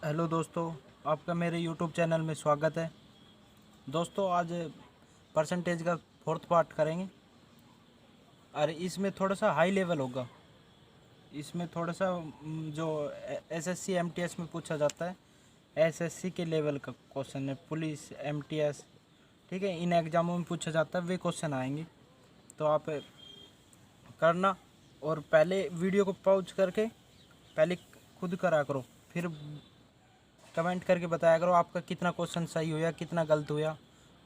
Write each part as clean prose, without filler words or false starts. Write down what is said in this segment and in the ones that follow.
Hello दोस्तों, आपका मेरे यूट्यूब चैनल में स्वागत है। दोस्तों, आज परसेंटेज का फोर्थ पार्ट करेंगे और इसमें थोड़ा सा हाई लेवल होगा। इसमें थोड़ा सा जो एसएससी एमटीएस में पूछा जाता है, एसएससी के लेवल का क्वेश्चन है। पुलिस, एमटीएस, ठीक है, इन एग्ज़ामों में पूछा जाता है, वे क्वेश्चन आएंगे। तो आप करना और पहले वीडियो को पॉज करके पहले खुद करा करो, फिर कमेंट करके बताया करो आपका कितना क्वेश्चन सही हुआ, कितना गलत हुआ।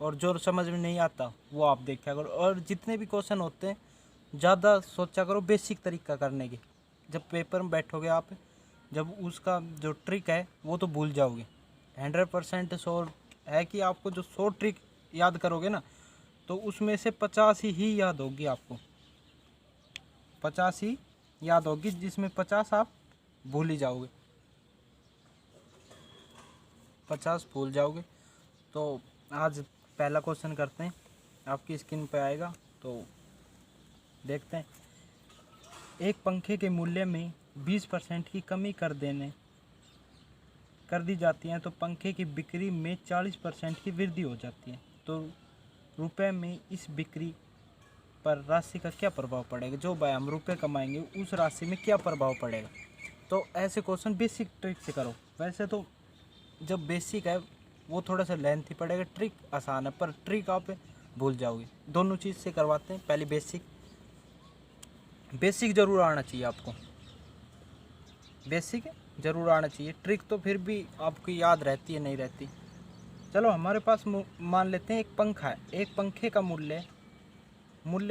और जो समझ में नहीं आता वो आप देखा करो। और जितने भी क्वेश्चन होते हैं ज़्यादा सोचा करो बेसिक तरीका करने की। जब पेपर में बैठोगे आप, जब उसका जो ट्रिक है वो तो भूल जाओगे। 100% श्योर है कि आपको जो 100 ट्रिक याद करोगे ना, तो उसमें से 50 ही याद होगी आपको। 50 ही याद होगी, जिसमें 50 आप भूल ही जाओगे, 50 भूल जाओगे। तो आज पहला क्वेश्चन करते हैं, आपकी स्क्रीन पे आएगा तो देखते हैं। एक पंखे के मूल्य में 20% की कमी कर दी जाती है तो पंखे की बिक्री में 40% की वृद्धि हो जाती है। तो रुपए में इस बिक्री पर राशि का क्या प्रभाव पड़ेगा? जो भाई हम रुपए कमाएंगे उस राशि में क्या प्रभाव पड़ेगा? तो ऐसे क्वेश्चन बेसिक ट्रिक से करो। वैसे तो जब बेसिक है वो थोड़ा सा लेंथी पड़ेगा, ट्रिक आसान है, पर ट्रिक आप भूल जाओगे। दोनों चीज़ से करवाते हैं। पहले बेसिक ज़रूर आना चाहिए आपको, बेसिक ज़रूर आना चाहिए। ट्रिक तो फिर भी आपकी याद रहती है, नहीं रहती। चलो, हमारे पास मान लेते हैं एक पंखा है। एक पंखे का मूल्य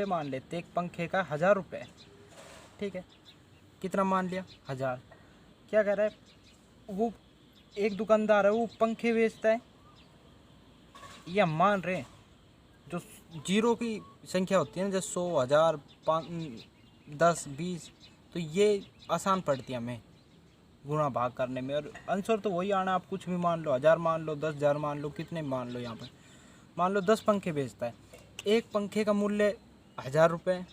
मान लेते हैं, एक पंखे का 1000 रुपये। ठीक है, कितना मान लिया? 1000। क्या कह रहा है वो? एक दुकानदार है, वो पंखे बेचता है। ये हम मान रहे हैं जो जीरो की संख्या होती है ना, जैसे 100, 1000, 10, 20, तो ये आसान पड़ती है हमें गुणा भाग करने में। और आंसर तो वही आना। आप कुछ भी मान लो, 1000 मान लो, 10,000 मान लो, कितने मान लो। यहाँ पर मान लो 10 पंखे बेचता है। एक पंखे का मूल्य 1000 रुपये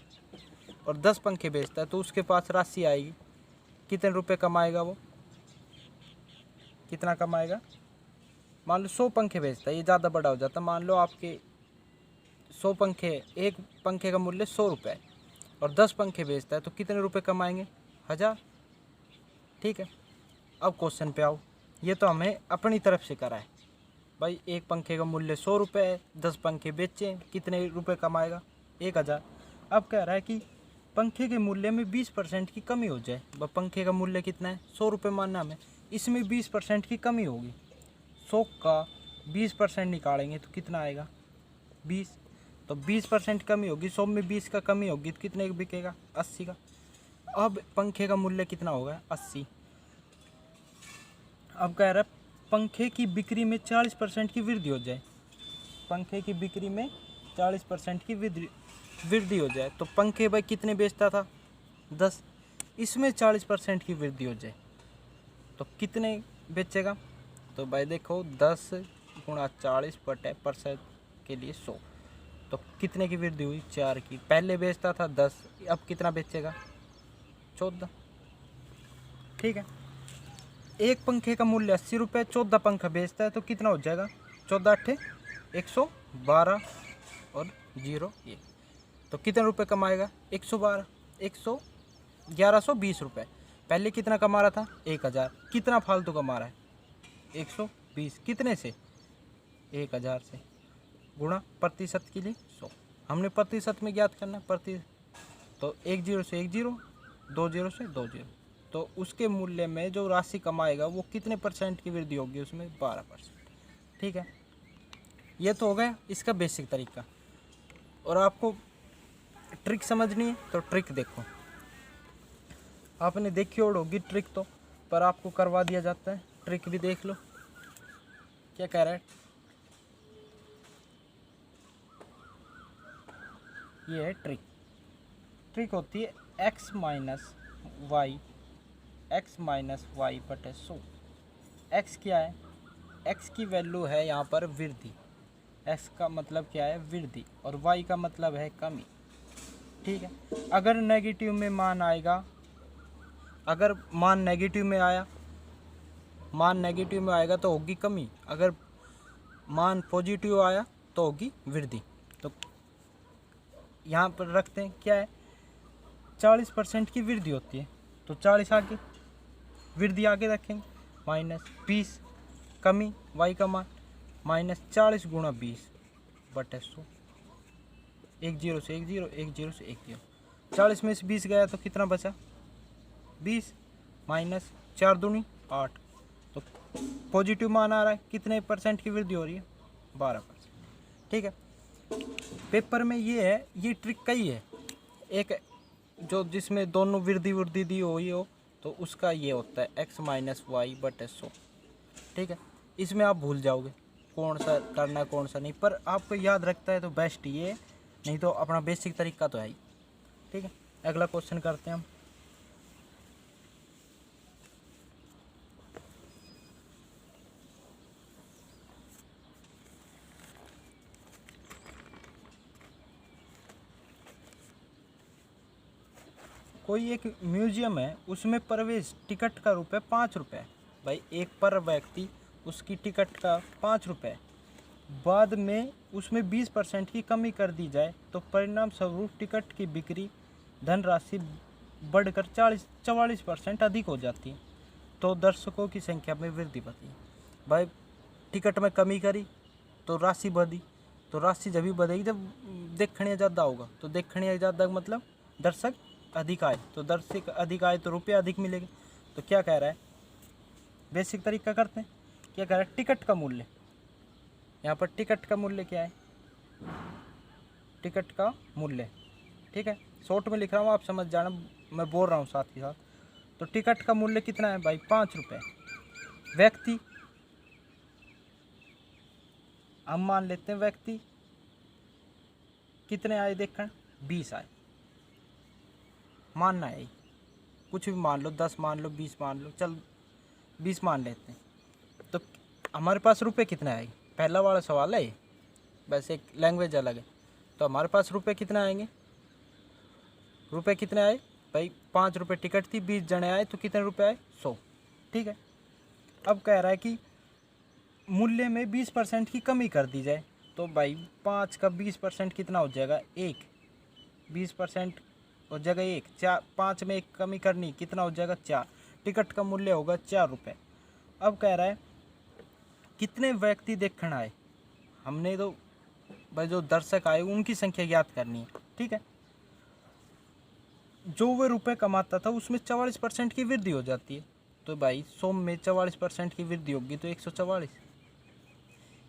और 10 पंखे बेचता है, तो उसके पास राशि आएगी। कितने रुपए कमाएगा वो? कितना कमाएगा? मान लो 100 पंखे बेचता है, ये ज़्यादा बड़ा हो जाता। मान लो आपके 100 पंखे, एक पंखे का मूल्य 100 रुपये और 10 पंखे बेचता है, तो कितने रुपए कमाएंगे? 1000। ठीक है, अब क्वेश्चन पे आओ। ये तो हमें अपनी तरफ से करा है भाई। एक पंखे का मूल्य 100 रुपये है, 10 पंखे बेचे, कितने रुपए कमाएगा? 1000। अब कह रहा है कि पंखे के मूल्य में 20% की कमी हो जाए। वह पंखे का मूल्य कितना है? 100 रुपये मानना हमें, इसमें 20% की कमी होगी। 100 का 20% निकालेंगे तो कितना आएगा? 20। तो 20% कमी होगी, 100 में 20 का कमी होगी तो कितने का बिकेगा? 80 का। अब पंखे का मूल्य कितना होगा? 80। अब कह रहा है पंखे की बिक्री में 40% की वृद्धि हो जाए। पंखे की बिक्री में 40% की वृद्धि हो जाए, तो पंखे भाई कितने बेचता था? 10। इसमें 40% की वृद्धि हो जाए तो कितने बेचेगा? तो भाई देखो, 10 गुणा 40 बटे % के लिए 100, तो कितने की वृद्धि हुई? 4 की। पहले बेचता था 10, अब कितना बेचेगा? 14। ठीक है, एक पंखे का मूल्य 80 रुपये, 14 पंखा बेचता है, तो कितना हो जाएगा? 14 अट्ठे 112 और 0 1, तो कितने रुपए कमाएगा? 112, 1120 रुपये। पहले कितना कमा रहा था? 1000। कितना फालतू कमा रहा है? 120। कितने से? 1000 से। गुणा प्रतिशत के लिए 100। हमने प्रतिशत में ज्ञात करना तो 1 0 से 1 0, 2 0 से 2 0, तो उसके मूल्य में जो राशि कमाएगा वो कितने % की वृद्धि होगी? उसमें 12%। ठीक है, ये तो हो गया इसका बेसिक तरीका। और आपको ट्रिक समझनी है तो ट्रिक देखो। आपने देखी और होगी ट्रिक तो, पर आपको करवा दिया जाता है। ट्रिक भी देख लो, क्या कह रहा है। ये है ट्रिक। ट्रिक होती है x माइनस वाई बटे 100। x क्या है? x की वैल्यू है यहाँ पर वृद्धि। x का मतलब क्या है? वृद्धि। और y का मतलब है कमी। ठीक है, अगर नेगेटिव में मान आएगा, अगर मान नेगेटिव में आया, मान नेगेटिव में आएगा तो होगी कमी, अगर मान पॉजिटिव आया तो होगी वृद्धि। तो यहाँ पर रखते हैं क्या है, 40% की वृद्धि होती है तो 40 आगे वृद्धि आगे रखेंगे, -20 कमी y का मान -40 गुणा 20 बटे 100, एक जीरो से एक जीरो, एक जीरो से एक जीरो, 40 में से 20 गया तो कितना बचा 20 माइनस 4 दूनी 8, तो पॉजिटिव मान आ रहा है, कितने % की वृद्धि हो रही है 12%। ठीक है, पेपर में ये है, ये ट्रिक कई है, एक जो जिसमें दोनों वृद्धि दी हुई हो तो उसका ये होता है x माइनस वाई बटे 100। ठीक है, इसमें आप भूल जाओगे कौन सा करना है कौन सा नहीं, पर आपको याद रखता है तो बेस्ट ये, नहीं तो अपना बेसिक तरीका तो है ही। ठीक है, अगला क्वेश्चन करते हैं हम। कोई एक म्यूजियम है, उसमें प्रवेश टिकट का रुपये 5 रुपये, भाई एक पर व्यक्ति उसकी टिकट का 5 रुपये, बाद में उसमें 20% की कमी कर दी जाए तो परिणाम स्वरूप टिकट की बिक्री धनराशि बढ़कर 44% अधिक हो जाती है, तो दर्शकों की संख्या में वृद्धि बढ़ती है। भाई टिकट में कमी करी तो राशि बढ़ी, तो राशि जब भी बढ़ेगी जब देखने ज़्यादा होगा, तो देखने ज़्यादा मतलब दर्शक अधिक आए, तो दर्शक अधिक आए तो रुपये अधिक मिलेंगे। तो क्या कह रहा है, बेसिक तरीका करते हैं, क्या कह रहा है, टिकट का मूल्य, यहाँ पर टिकट का मूल्य क्या है, टिकट का मूल्य। ठीक है, शॉर्ट में लिख रहा हूँ, आप समझ जाना, मैं बोल रहा हूँ साथ ही साथ। तो टिकट का मूल्य कितना है भाई 5 रुपये, व्यक्ति हम मान लेते हैं व्यक्ति कितने आए देखकर 20 आए, मानना है कुछ भी मान लो, 10 मान लो, 20 मान लो, चल 20 मान लेते हैं। तो हमारे पास रुपए कितने आएंगे, पहला वाला सवाल है, वैसे लैंग्वेज अलग है। तो हमारे पास रुपए कितने आएंगे, रुपए कितने आए भाई 5 रुपये टिकट थी, 20 जने आए तो कितने रुपए आए 100। ठीक है, अब कह रहा है कि मूल्य में 20% की कमी कर दी जाए, तो भाई 5 का 20% कितना हो जाएगा 1, 20% हो जाएगा 1, 4, 5 में 1 कमी करनी कितना हो जाएगा 4, टिकट का मूल्य होगा 4 रुपये। अब कह रहा है कितने व्यक्ति देखने आए, हमने तो भाई जो दर्शक आए उनकी संख्या याद करनी है। ठीक है, जो वह रुपये कमाता था उसमें 44% की वृद्धि हो जाती है, तो भाई 100 में 44% की वृद्धि होगी तो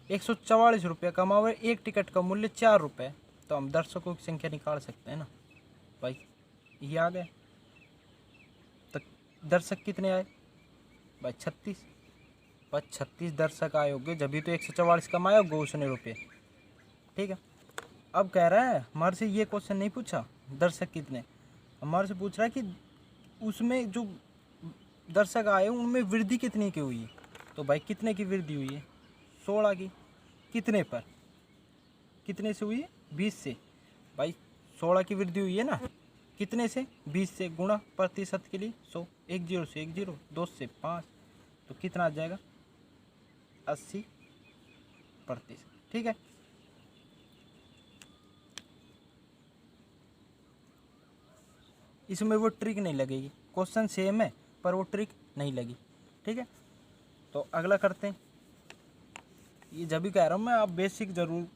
144 रुपये कमा हुए, एक टिकट का मूल्य 4 रुपये, तो हम दर्शकों की संख्या निकाल सकते हैं ना भाई, ये आ गया। तो दर्शक कितने आए भाई 36, बस 36 दर्शक आए होंगे जब भी तो 144 कमाया होगा उसने रुपये। ठीक है, अब कह रहा है हमारे से ये क्वेश्चन नहीं पूछा दर्शक कितने, हमारे से पूछ रहा है कि उसमें जो दर्शक आए उनमें वृद्धि कितनी की हुई है, तो भाई कितने की वृद्धि हुई है 16 की, कितने पर, कितने से हुई है 20 से, भाई 16 की वृद्धि हुई है ना, कितने से 20 से, गुणा प्रतिशत के लिए 100, 1 जीरो से 1 जीरो, 2 से 5, तो कितना आ जाएगा 80%। ठीक है, इसमें वो ट्रिक नहीं लगेगी, क्वेश्चन सेम है पर वो ट्रिक नहीं लगी। ठीक है, तो अगला करते हैं, ये जब भी कह रहा हूँ मैं, आप बेसिक ज़रूर,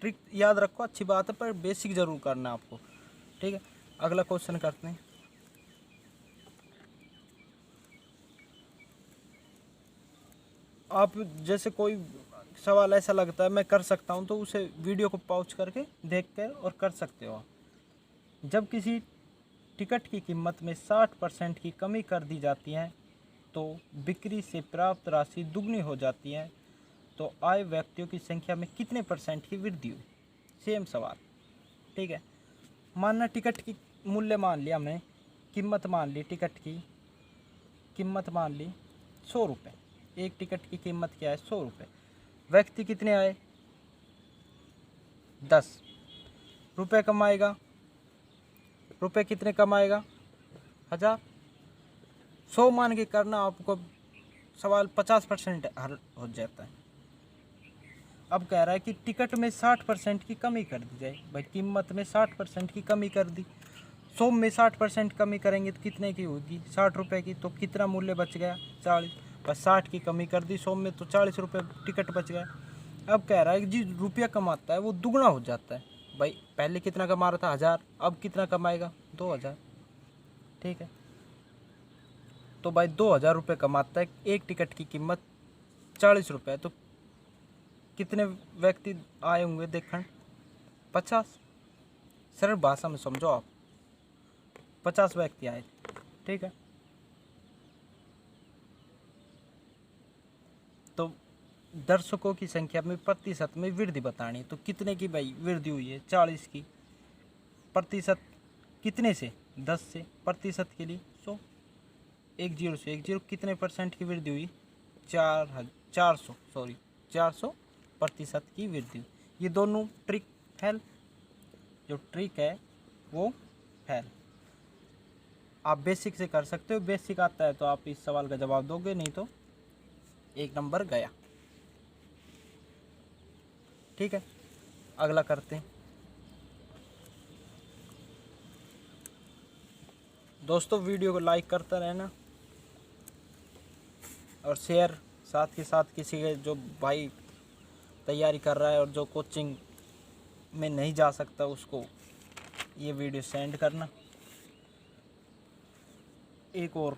ट्रिक याद रखो अच्छी बात है पर बेसिक ज़रूर करना है आपको। ठीक है, अगला क्वेश्चन करते हैं। आप जैसे कोई सवाल ऐसा लगता है मैं कर सकता हूँ तो उसे वीडियो को पॉज करके देख कर और कर सकते हो आप। जब किसी टिकट की कीमत में 60% की कमी कर दी जाती है तो बिक्री से प्राप्त राशि दुगनी हो जाती है, तो आए व्यक्तियों की संख्या में कितने % की वृद्धि हुई, सेम सवाल। ठीक है, मानना टिकट की मूल्य मान लिया हमने, कीमत मान ली, टिकट की कीमत मान ली 100 रुपये, एक टिकट की कीमत क्या है 100 रुपये, व्यक्ति कितने आए 10 रुपये कमाएगा, रुपये कितने कमाएगा 1000, 100 मान के करना आपको सवाल 50% हल हो जाता है। अब कह रहा है कि टिकट में 60% की कमी कर दी जाए। भाई कीमत में 60% की कमी कर दी, 100 में 60% कमी करेंगे तो कितने की होगी? 60 रुपये की। तो कितना मूल्य बच गया? 40। बस 60 की कमी कर दी 100 में तो 40 रुपये टिकट बच गया। अब कह रहा है कि जी रुपया कमाता है वो दुगना हो जाता है। भाई पहले कितना कमा रहा था? 1000, अब कितना कमाएगा? 2000। ठीक है, तो भाई 2000 रुपये कमाता है, एक टिकट की कीमत 40 रुपये, तो कितने व्यक्ति आए होंगे देखने? 50। सरल भाषा में समझो आप, 50 व्यक्ति आए। ठीक है, तो दर्शकों की संख्या में प्रतिशत में वृद्धि बतानी, तो कितने की भाई वृद्धि हुई है? 40 की। प्रतिशत कितने से? 10 से। प्रतिशत के लिए 100। 10 से 10 कितने परसेंट की वृद्धि हुई? 400 सॉरी 400% की वृद्धि हुई। ये दोनों ट्रिक फेल, जो ट्रिक है वो फेल। आप बेसिक से कर सकते हो, बेसिक आता है तो आप इस सवाल का जवाब दोगे, नहीं तो 1 नंबर गया। ठीक है, अगला करते हैं। दोस्तों वीडियो को लाइक करता रहना और शेयर, साथ के साथ किसी के जो भाई तैयारी कर रहा है और जो कोचिंग में नहीं जा सकता उसको ये वीडियो सेंड करना। एक और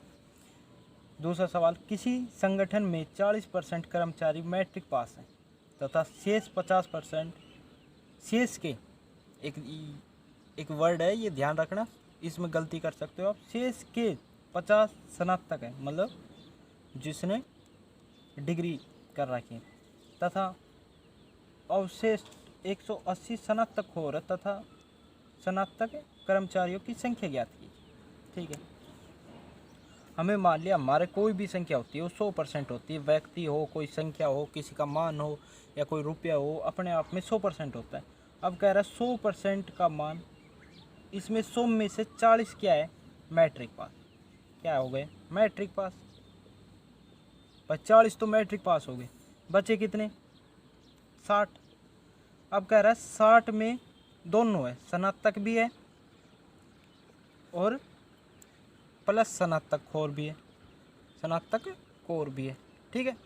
दूसरा सवाल, किसी संगठन में 40% कर्मचारी मैट्रिक पास हैं तथा शेष 50%, शेष के एक वर्ड है ये ध्यान रखना, इसमें गलती कर सकते हो आप। शेष के 50 स्नातक है, मतलब जिसने डिग्री कर रखी है, तथा अवशेष 180 स्नातक हो रहा तथा स्नातक कर्मचारियों की संख्या ज्ञात की। ठीक है, हमें मान लिया हमारे कोई भी संख्या होती है वो 100% होती है। व्यक्ति हो, कोई संख्या हो, किसी का मान हो या कोई रुपया हो, अपने आप में 100% होता है। अब कह रहा है 100% का मान, इसमें 100 में से 40 क्या है? Matric pass. क्या हो गए? Matric pass. 40 तो मैट्रिक पास हो गए, बचे कितने? 60। अब कह रहा है 60 में दोनों है, स्नातक भी है और प्लस स्नातक कोर भी है, स्नातक कोर भी है। ठीक है,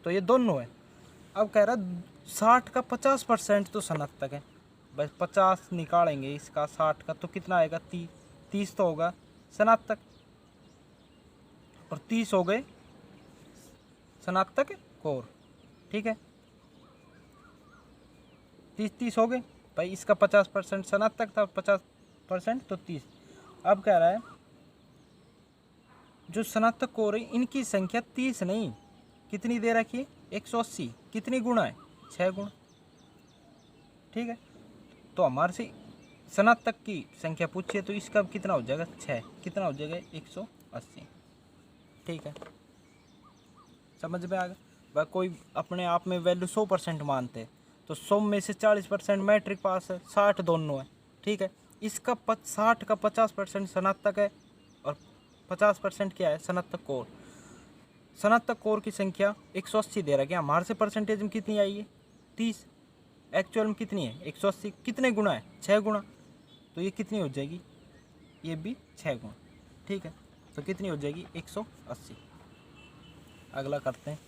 तो ये दोनों है। अब कह रहा है 60 का 50% तो स्नातक है। बस 50 निकालेंगे इसका 60 का तो कितना आएगा? 30। 30 तो होगा स्नातक और 30 हो गए स्नातक कोर। ठीक है, 30 हो गए भाई। इसका 50% स्नातक था, 50% तो 30। अब कह रहा है जो स्नातक कोर है इनकी संख्या 30 नहीं, कितनी दे रखी है? 180। कितनी गुणा है? 6 गुणा। ठीक है, तो हमारे से स्नातक की संख्या पूछिए तो इसका कितना हो जाएगा? 6। कितना हो जाएगा? 180। ठीक है, समझ में आ गया? वह कोई अपने आप में वैल्यू 100% मानते हैं तो 100 में से 40% मैट्रिक पास है, 60 दोनों है। ठीक है, इसका 60 का 50% स्नातक है और 50% क्या है? स्नातक कोर। स्नातक कोर की संख्या 180 दे रहा है। हमारे से परसेंटेज में कितनी आई है? 30। एक्चुअल में कितनी है? 180। कितने गुणा है? 6 गुणा। तो ये कितनी हो जाएगी? ये भी 6 गुणा। ठीक है, तो कितनी हो जाएगी? 180। अगला करते हैं।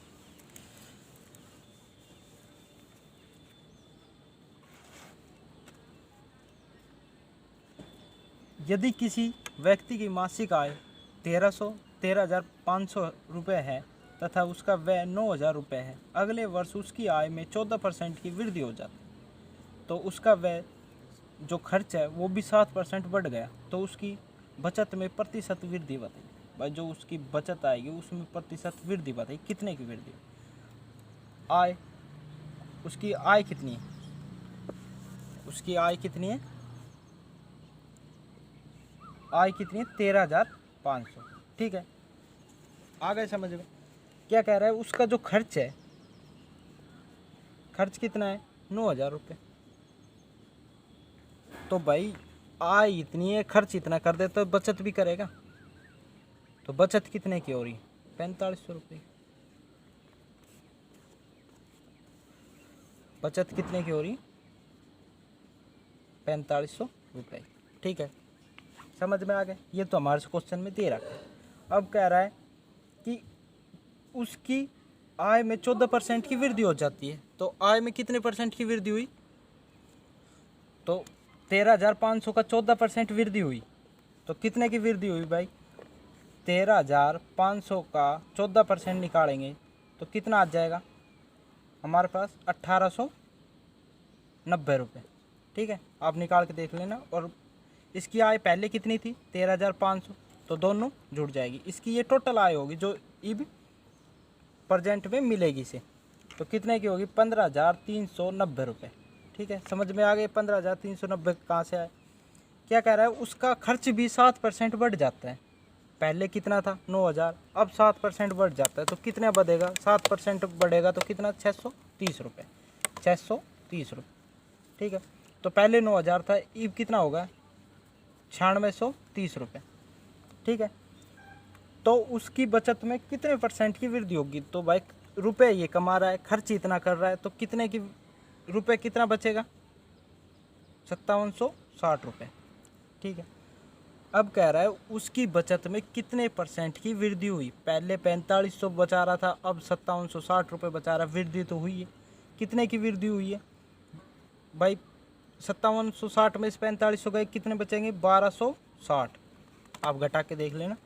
यदि किसी व्यक्ति की मासिक आय 13,500 रुपये है तथा उसका व्यय 9,000 रुपये है, अगले वर्ष उसकी आय में 14% की वृद्धि हो जाती है तो उसका व्यय जो खर्च है वो भी 7% बढ़ गया, तो उसकी बचत में प्रतिशत वृद्धि बताइए। भाई जो उसकी बचत आएगी उसमें प्रतिशत वृद्धि बताइए, कितने की वृद्धि? आय, उसकी आय कितनी है? उसकी आय कितनी है? आय कितनी है? 13,500। ठीक है, आ गए समझ में? क्या कह रहा है? उसका जो खर्च है, खर्च कितना है? 9,000 रुपये। तो भाई आय इतनी है, खर्च इतना कर दे तो बचत भी करेगा, तो बचत कितने की हो रही है? 4500 रुपये। बचत कितने की हो रही? 4500 रुपये। ठीक है, समझ में आ गया। ये तो हमारे क्वेश्चन में दे रखा है। अब कह रहा है कि उसकी आय में 14% की वृद्धि हो जाती है। तो आय में कितने परसेंट की वृद्धि हुई? तो 13,500 का 14% वृद्धि हुई तो कितने की वृद्धि हुई भाई? 13,500 का 14% निकालेंगे तो कितना आ जाएगा हमारे पास? 1,890 रुपये। ठीक है, आप निकाल के देख लेना। और इसकी आय पहले कितनी थी? 13,500, तो दोनों जुड़ जाएगी। इसकी ये टोटल आय होगी जो अब प्रेजेंट में मिलेगी इसे, तो कितने की होगी? 15,390 रुपये। ठीक है, समझ में आ गए 15,390 कहाँ से आए? क्या कह रहा है? उसका खर्च भी 7% बढ़ जाता है। पहले कितना था? 9,000, अब 7% बढ़ जाता है तो कितना बढ़ेगा? 7% बढ़ेगा तो कितना? 630 रुपये। 630 रुपये। ठीक है, तो पहले 9,000 था, अब कितना होगा? 9630 रुपये। ठीक है, तो उसकी बचत में कितने परसेंट की वृद्धि होगी? तो भाई रुपए ये कमा रहा है, खर्च इतना कर रहा है, तो कितने की रुपए कितना बचेगा? 5760 रुपये। ठीक है, अब कह रहा है उसकी बचत में कितने परसेंट की वृद्धि हुई? पहले 4500 बचा रहा था, अब 5760 रुपये बचा रहा है। वृद्धि तो हुई है। कितने की वृद्धि हुई है भाई? 5760 में से 4500 गए, कितने बचेंगे? 1260। आप घटा के देख लेना।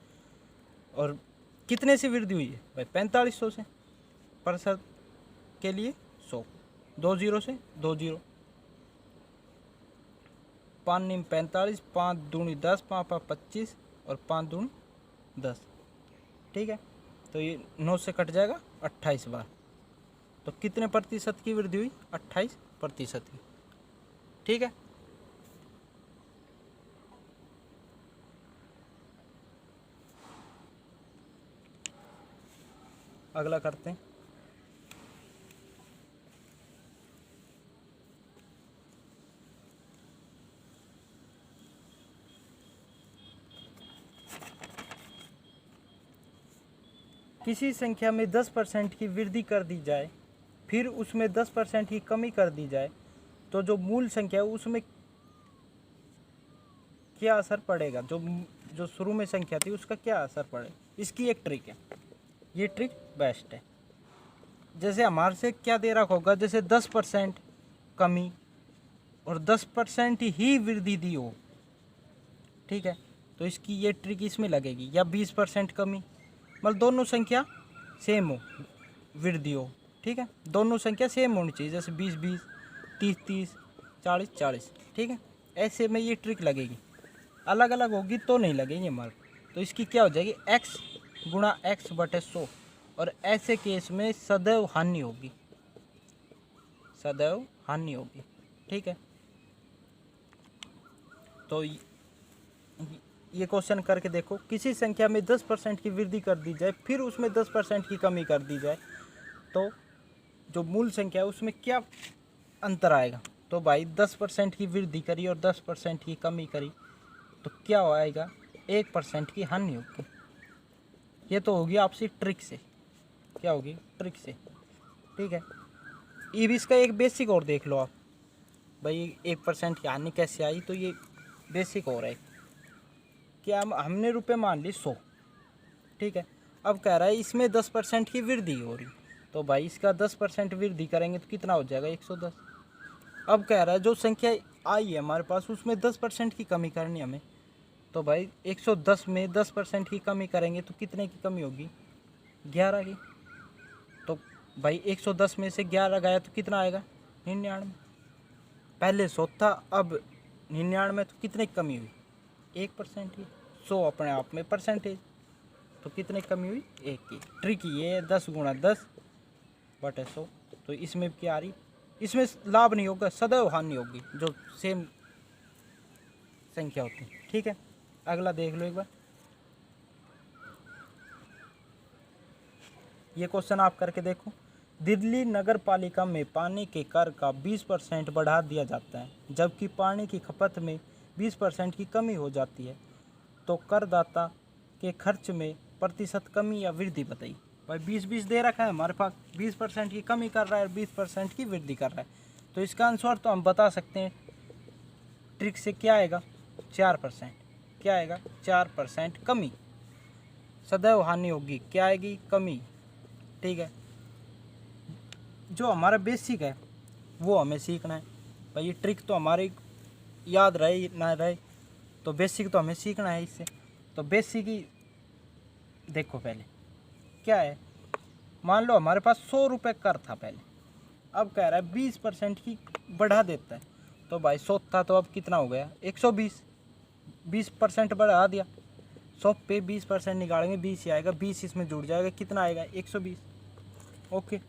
और कितने से वृद्धि हुई है भाई? 4500 से। प्रतिशत के लिए 100, 2 जीरो से 2 जीरो। 5 नीम 45, 5 दूनी 10, 5 5 25 और 5 दूनी 10। ठीक है, तो ये 9 से कट जाएगा 28 बार। तो कितने प्रतिशत की वृद्धि हुई? 28% की। ठीक है, अगला करते हैं। किसी संख्या में 10% की वृद्धि कर दी जाए, फिर उसमें 10% की कमी कर दी जाए, तो जो मूल संख्या है उसमें क्या असर पड़ेगा? जो शुरू में संख्या थी उसका क्या असर पड़ेगा? इसकी एक ट्रिक है, ये ट्रिक बेस्ट है। जैसे हमारे से क्या दे रखा होगा? जैसे 10% कमी और 10% ही वृद्धि दी हो। ठीक है, तो इसकी ये ट्रिक इसमें लगेगी। या 20% कमी, मतलब दोनों संख्या सेम हो, वृद्धि हो। ठीक है, दोनों संख्या सेम होनी चाहिए, जैसे 20 20, 30 30, 40 40। ठीक है, ऐसे में ये ट्रिक लगेगी। अलग अलग होगी तो नहीं लगेगी हमारे। तो इसकी क्या हो जाएगी? x गुणा x बटे 100। और ऐसे केस में सदैव हानि होगी, सदैव हानि होगी। ठीक है, तो ये क्वेश्चन करके देखो। किसी संख्या में 10% की वृद्धि कर दी जाए, फिर उसमें 10% की कमी कर दी जाए, तो जो मूल संख्या है उसमें क्या अंतर आएगा? तो भाई 10% की वृद्धि करी और 10% की कमी करी तो क्या आएगा? 1% की हानि होगी। ये तो होगी आपसी ट्रिक से। क्या होगी? ट्रिक से। ठीक है, अब इसका एक बेसिक और देख लो आप भाई। 1% की हानि कैसे आई? तो ये बेसिक हो रहा है कि हमने रुपए मान ली 100। ठीक है, अब कह रहा है इसमें 10% की वृद्धि हो रही, तो भाई इसका 10% वृद्धि करेंगे तो कितना हो जाएगा? 110। अब कह रहा है जो संख्या आई है हमारे पास उसमें 10% की कमी करनी हमें, तो भाई 110 में 10% की कमी करेंगे तो कितने की कमी होगी? 11 की। तो भाई 110 में से 11 गया तो कितना आएगा? 99। पहले 100 था, अब 99, तो कितने की कमी हुई? 1% की। 100 अपने आप में परसेंटेज, तो कितने की कमी हुई? 1 की। ट्रिक ये 10 गुणा 10 बटे 100। तो इसमें क्या आ रही? इसमें लाभ नहीं होगा, सदैव हानि होगी जो सेम संख्या होती है। ठीक है, अगला देख लो एक बार। ये क्वेश्चन आप करके देखो। दिल्ली नगर पालिका में पानी के कर का 20% बढ़ा दिया जाता है, जबकि पानी की खपत में 20% की कमी हो जाती है, तो करदाता के खर्च में प्रतिशत कमी या वृद्धि बताइए। भाई 20 20 दे रखा है हमारे पास, 20% की कमी कर रहा है और 20% की वृद्धि कर रहा है, तो इसका आंसर तो हम बता सकते हैं, ट्रिक से क्या आएगा 4%। क्या आएगा 4% कमी, सदैव हानि होगी, क्या आएगी कमी। ठीक है, जो हमारा बेसिक है वो हमें सीखना है भाई। ये ट्रिक तो हमारी याद रहे ना रहे, तो बेसिक तो हमें सीखना है इससे। तो बेसिक ही देखो, पहले क्या है, मान लो हमारे पास 100 रुपये कर था पहले, अब कह रहा है 20% की बढ़ा देता है। तो भाई 100 था तो अब कितना हो गया 120, 20% बढ़ा दिया। 100 पे 20% निकालेंगे 20 ही आएगा, 20 इसमें जुड़ जाएगा, कितना आएगा 120। ओके,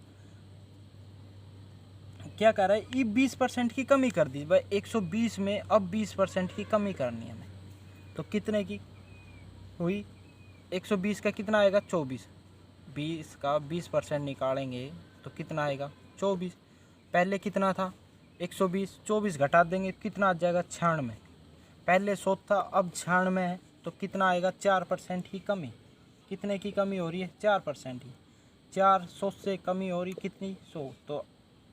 क्या कर रहा है, ये 20% की कमी कर दी भाई, 120 में अब 20% की कमी करनी है हमें। तो कितने की हुई, 120 का कितना आएगा 24, 20 का 20% निकालेंगे तो कितना आएगा 24। पहले कितना था 120, 24 घटा देंगे कितना आ जाएगा 96। पहले 100 था अब 96 है, तो कितना आएगा 4% की कमी। कितने की कमी हो रही है 4% की, 400 से कमी हो रही कितनी 100, तो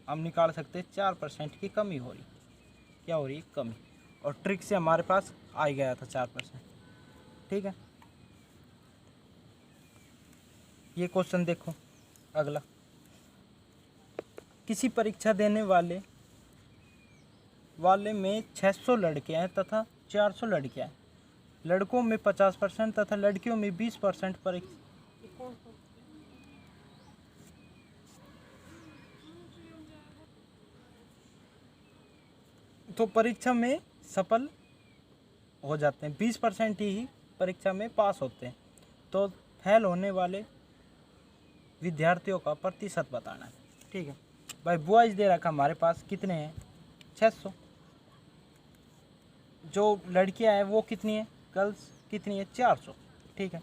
हम निकाल सकते हैं 4% की कमी हो रही, क्या हो रही है कमी। और ट्रिक से हमारे पास आ गया था 4%। ठीक है, ये क्वेश्चन देखो अगला। किसी परीक्षा देने वाले में 600 लड़के हैं तथा 400 लड़कियां हैं। लड़कों में 50% तथा लड़कियों में 20% परीक्षा। तो परीक्षा में सफल हो जाते हैं, 20% ही परीक्षा में पास होते हैं। तो फेल होने वाले विद्यार्थियों का प्रतिशत बताना है। ठीक है भाई, बॉयज़ दे रखा हमारे पास कितने हैं 600, जो लड़कियां हैं वो कितनी है गर्ल्स कितनी है 400। ठीक है,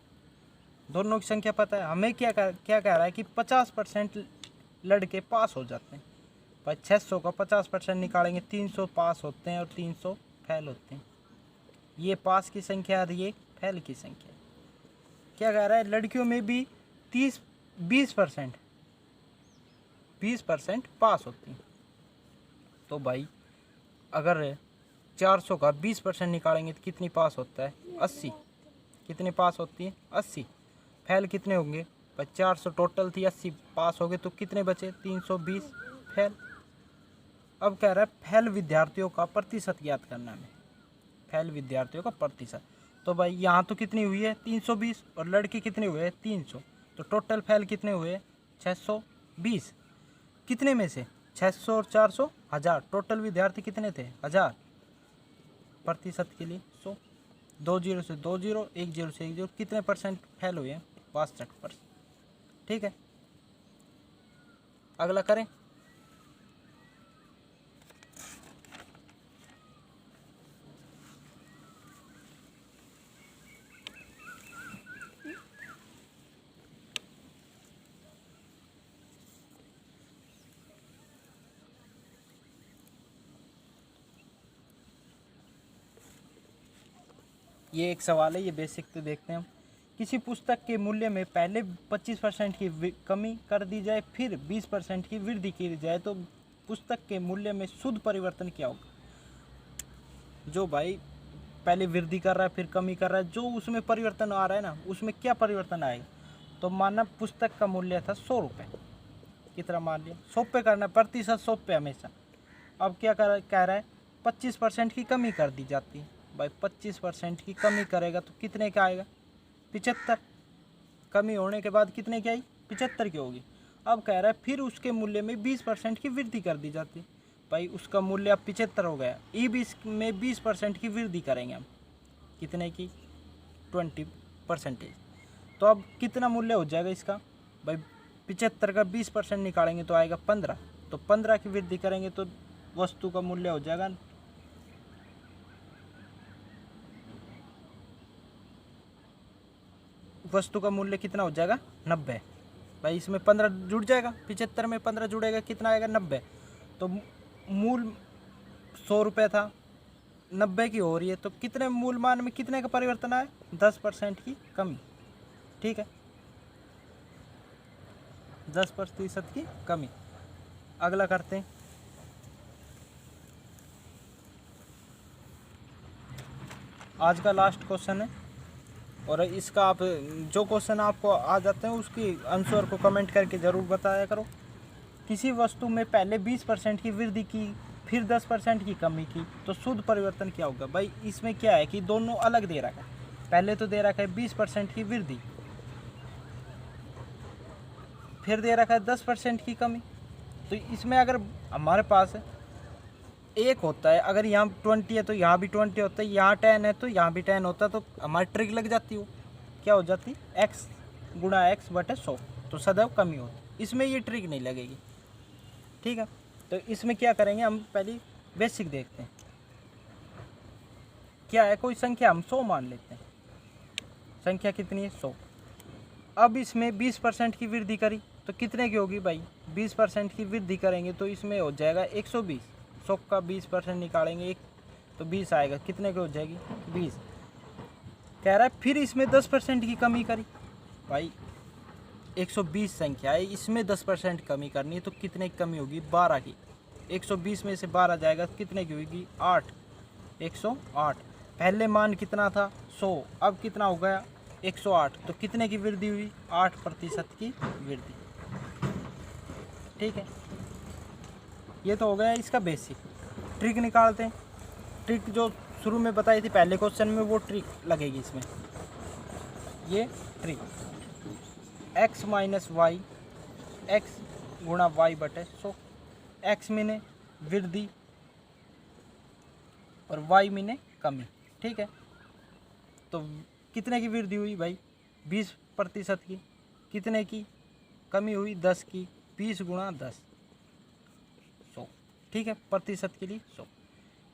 दोनों की संख्या पता है हमें। क्या कह रहा है कि 50% लड़के पास हो जाते हैं भाई। 600 का 50% निकालेंगे 300 पास होते हैं और 300 फेल होते हैं। ये पास की संख्या है, ये फेल की संख्या। क्या कह रहा है, लड़कियों में भी 20% पास होती हैं। तो भाई अगर 400 का 20% निकालेंगे तो कितनी पास होता है 80। कितनी पास होती है 80। फेल कितने होंगे भाई, 400 टोटल थी, 80 पास हो गए तो कितने बचे 320 फेल। अब कह रहा है फेल विद्यार्थियों का प्रतिशत ज्ञात करना है। फेल विद्यार्थियों का प्रतिशत, तो भाई यहाँ तो कितनी हुई है 320 और लड़के कितने हुए हैं 300, तो टोटल फेल कितने हुए 620। कितने में से 600 और 400 1000, टोटल विद्यार्थी कितने थे 1000। प्रतिशत के लिए 100, 2 जीरो से 2 जीरो, 1 जीरो से 1 जीरो, कितने परसेंट फेल हुए हैं 62%। ठीक है, अगला करें। ये एक सवाल है, ये बेसिक तो देखते हैं हम। किसी पुस्तक के मूल्य में पहले 25% की कमी कर दी जाए फिर 20% की वृद्धि की जाए तो पुस्तक के मूल्य में शुद्ध परिवर्तन क्या होगा। जो भाई पहले वृद्धि कर रहा है फिर कमी कर रहा है, जो उसमें परिवर्तन आ रहा है ना उसमें क्या परिवर्तन आएगा। तो माना पुस्तक का मूल्य था 100 रुपये, कितना मान लिया 100 पे करना, प्रतिशत 100 पे हमेशा। अब क्या कह रहा है 25% की कमी कर दी जाती है भाई। 25% की कमी करेगा तो कितने का आएगा 75। कमी होने के बाद कितने की आई 75 की होगी। अब कह रहा है फिर उसके मूल्य में 20% की वृद्धि कर दी जाती है भाई। उसका मूल्य अब 75 हो गया, ई 20 में 20% की वृद्धि करेंगे हम, कितने की 20%। तो अब कितना मूल्य हो जाएगा इसका भाई, 75 का 20% निकालेंगे तो आएगा 15। तो 15 की वृद्धि करेंगे तो वस्तु का मूल्य हो जाएगा, वस्तु का मूल्य कितना हो जाएगा 90 भाई। इसमें 15 जुड़ जाएगा, 75 में 15 जुड़ेगा कितना आएगा 90। तो मूल 100 रुपये था 90 की हो रही है, तो कितने मूल मान में कितने का परिवर्तन आए 10% की कमी। ठीक है, 10% की कमी। अगला करते हैं, आज का लास्ट क्वेश्चन है, और इसका आप जो क्वेश्चन आपको आ जाते हैं उसकी आंसर को कमेंट करके ज़रूर बताया करो। किसी वस्तु में पहले 20% की वृद्धि की, फिर 10% की कमी की, तो शुद्ध परिवर्तन क्या होगा? भाई इसमें क्या है कि दोनों अलग दे रखा है। पहले तो दे रखा है 20% की वृद्धि, फिर दे रखा है 10% की कमी। तो इसमें अगर हमारे पास एक होता है, अगर यहाँ 20 है तो यहाँ भी 20 होता है, यहाँ 10 है तो यहाँ भी 10 होता है, तो हमारी ट्रिक लग जाती हो, क्या हो जाती? x गुणा x बटे 100, तो सदैव कमी होती। इसमें ये ट्रिक नहीं लगेगी, ठीक है। तो इसमें क्या करेंगे, हम पहले बेसिक देखते हैं। क्या है, कोई संख्या हम 100 मान लेते हैं। संख्या कितनी है? 100। अब इसमें 20% की वृद्धि करी तो कितने की होगी भाई? 20% की वृद्धि करेंगे तो इसमें हो जाएगा 120। 100 का 20% निकालेंगे एक तो 20 आएगा, कितने की हो जाएगी? 20। कह रहा है फिर इसमें 10% की कमी करी। भाई 120 संख्या है, इसमें 10% कमी करनी है तो कितने की कमी होगी? 12 की। 120 में से 12 जाएगा तो कितने की होगी? 8। 108। पहले मान कितना था? 100, अब कितना हो गया? 108। तो कितने की वृद्धि हुई? 8% की वृद्धि, ठीक है। ये तो हो गया इसका बेसिक। ट्रिक निकालते हैं। ट्रिक जो शुरू में बताई थी पहले क्वेश्चन में, वो ट्रिक लगेगी इसमें। ये trick x minus y, x गुणा वाई बटे 100। x मीने वृद्धि और y मीने कमी, ठीक है। तो कितने की वृद्धि हुई भाई? 20% की। कितने की कमी हुई? 10 की। 20 गुणा 10, 100, ठीक है। प्रतिशत के लिए 100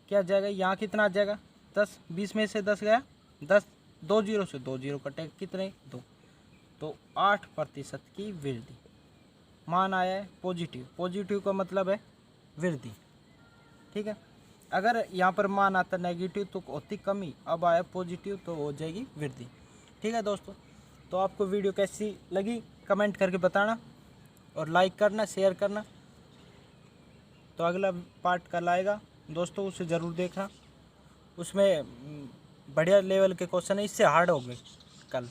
क्या जाएगा? यहाँ कितना आ जाएगा? 10। 20 में से 10 गया, 10। 2 जीरो से 2 जीरो कटे, कितने? 2। तो 8% की वृद्धि। मान आया है पॉजिटिव। पॉजिटिव का मतलब है वृद्धि, ठीक है। अगर यहाँ पर मान आता नेगेटिव तो होती कमी, अब आया पॉजिटिव तो हो जाएगी वृद्धि, ठीक है दोस्तों। तो आपको वीडियो कैसी लगी कमेंट करके बताना, और लाइक करना, शेयर करना। तो अगला पार्ट कल आएगा दोस्तों, उसे ज़रूर देखना। उसमें बढ़िया लेवल के क्वेश्चन है, इससे हार्ड हो गए कल।